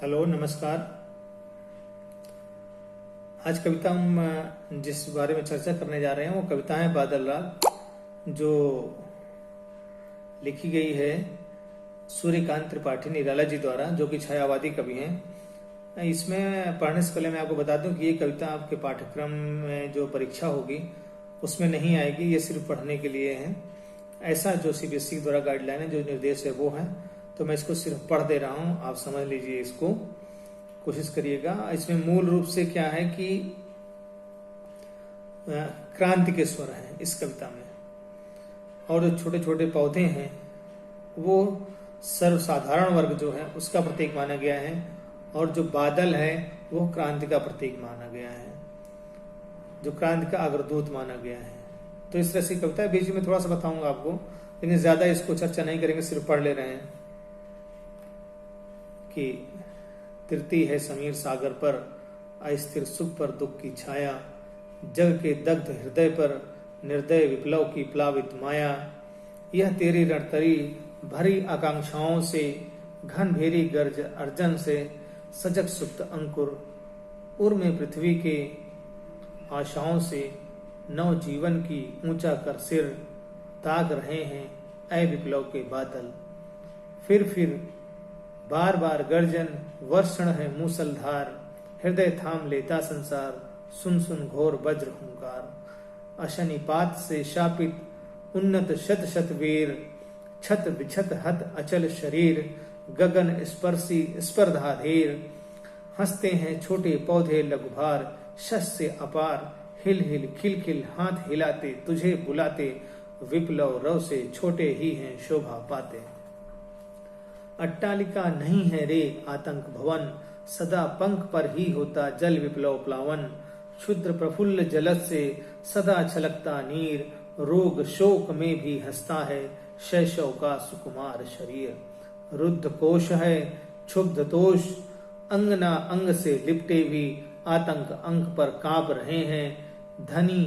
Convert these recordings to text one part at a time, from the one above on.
Hello, नमस्कार। आज कविता हम जिस बारे में चर्चा करने जा रहे हैं वो कविता है बादल राग, जो लिखी गई है सूर्यकांत त्रिपाठी निराला जी द्वारा, जो कि छायावादी कवि हैं। इसमें पढ़ने से पहले मैं आपको बता दूं कि ये कविता आपके पाठ्यक्रम में जो परीक्षा होगी उसमें नहीं आएगी, ये सिर्फ पढ़ने के लिए है। ऐसा जो सीबीएसई द्वारा गाइडलाइन है, जो निर्देश है वो है, तो मैं इसको सिर्फ पढ़ दे रहा हूं, आप समझ लीजिए, इसको कोशिश करिएगा। इसमें मूल रूप से क्या है कि क्रांति के स्वर हैं इस कविता में, और जो छोटे छोटे पौधे हैं वो सर्वसाधारण वर्ग जो है उसका प्रतीक माना गया है, और जो बादल है वो क्रांति का प्रतीक माना गया है, जो क्रांति का अग्रदूत माना गया है। तो इस तरह से कविता बीच में थोड़ा सा बताऊंगा आपको, लेकिन ज्यादा इसको चर्चा नहीं करेंगे, सिर्फ पढ़ ले रहे हैं कि तिरती है समीर सागर पर, अस्थिर सुख पर दुख की छाया, जग के दग्ध हृदय पर निर्दय विप्लव की प्लावित माया। यह तेरी रणतरी भरी आकांक्षाओं से, घन भेरी गर्ज अर्जन से, सजग सुप्त अंकुर उर में पृथ्वी के आशाओं से, नव जीवन की ऊंचा कर सिर ताक रहे हैं ऐ विप्लव के बादल। फिर बार बार गर्जन वर्षण है मूसलधार, हृदय थाम लेता संसार, सुन सुन घोर वज्र हुंकार। अशनिपात से शापित उन्नत शत शत वीर, छत विछत हत अचल शरीर, गगन स्पर्शी स्पर्धाधीर। हंसते हैं छोटे पौधे लघुभार, शस से अपार, हिल हिल खिल खिल हाथ हिलाते तुझे बुलाते, विप्लव रव से छोटे ही हैं शोभा पाते। अट्टालिका नहीं है रे आतंक भवन, सदा पंख पर ही होता जल विप्लव प्लावन। क्षुद्र प्रफुल्ल जलद से सदा छलकता नीर, रोग शोक में भी हंसता है शैशव का सुकुमार शरीर। रुद्ध कोश है क्षुब्ध तोष, अंगना अंग से लिपटे भी आतंक अंक पर कांप रहे हैं। धनी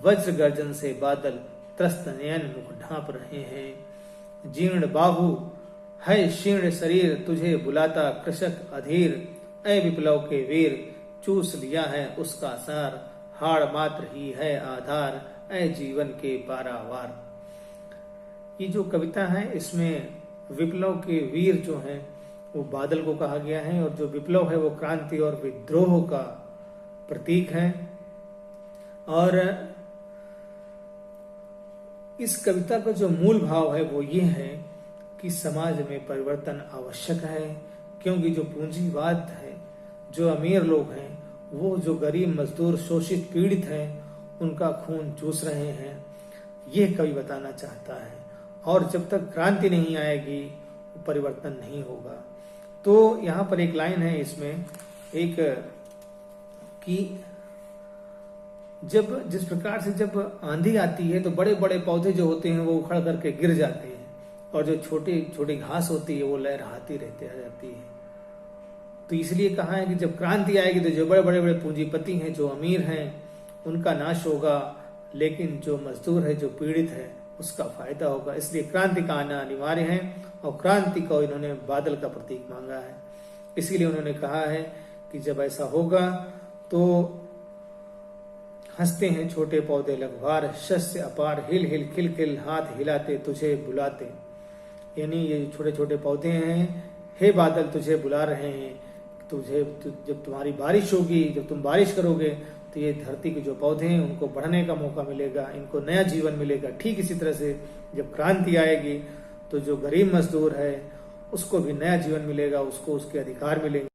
वज्र गर्जन से बादल त्रस्त नयन मुख ढांप रहे हैं। जीर्ण बाहु है शीर्ण शरीर, तुझे बुलाता कृषक अधीर, ऐ विप्लव के वीर चूस लिया है उसका सार, हाड़ मात्र ही है आधार, ऐ जीवन के पारावार। ये जो कविता है इसमें विप्लव के वीर जो हैं वो बादल को कहा गया है, और जो विप्लव है वो क्रांति और विद्रोह का प्रतीक है। और इस कविता का जो मूल भाव है वो ये है कि समाज में परिवर्तन आवश्यक है, क्योंकि जो पूंजीवाद है, जो अमीर लोग हैं, वो जो गरीब मजदूर शोषित पीड़ित हैं उनका खून चूस रहे हैं, ये कवि बताना चाहता है। और जब तक क्रांति नहीं आएगी परिवर्तन नहीं होगा। तो यहाँ पर एक लाइन है इसमें एक कि जब जिस प्रकार से जब आंधी आती है तो बड़े बड़े पौधे जो होते हैं वो उखड़ करके गिर जाते हैं, और जो छोटी छोटी घास होती है वो लहराती रहती जाती है। तो इसलिए कहा है कि जब क्रांति आएगी तो जो बड़े बड़े पूंजीपति हैं, जो अमीर हैं, उनका नाश होगा, लेकिन जो मजदूर है, जो पीड़ित है, उसका फायदा होगा। इसलिए क्रांति का आना अनिवार्य है, और क्रांति को इन्होंने बादल का प्रतीक मांगा है। इसीलिए उन्होंने कहा है कि जब ऐसा होगा तो हंसते हैं छोटे पौधे लघुभार, शस्य अपार, हिल हिल खिल खिल हाथ हिलाते तुझे बुलाते। यानी ये छोटे छोटे पौधे हैं, हे बादल तुझे बुला रहे हैं, तुझे जब तुम्हारी बारिश होगी, जब तुम बारिश करोगे तो ये धरती के जो पौधे हैं उनको बढ़ने का मौका मिलेगा, इनको नया जीवन मिलेगा। ठीक इसी तरह से जब क्रांति आएगी तो जो गरीब मजदूर है उसको भी नया जीवन मिलेगा, उसको उसके अधिकार मिलेंगे।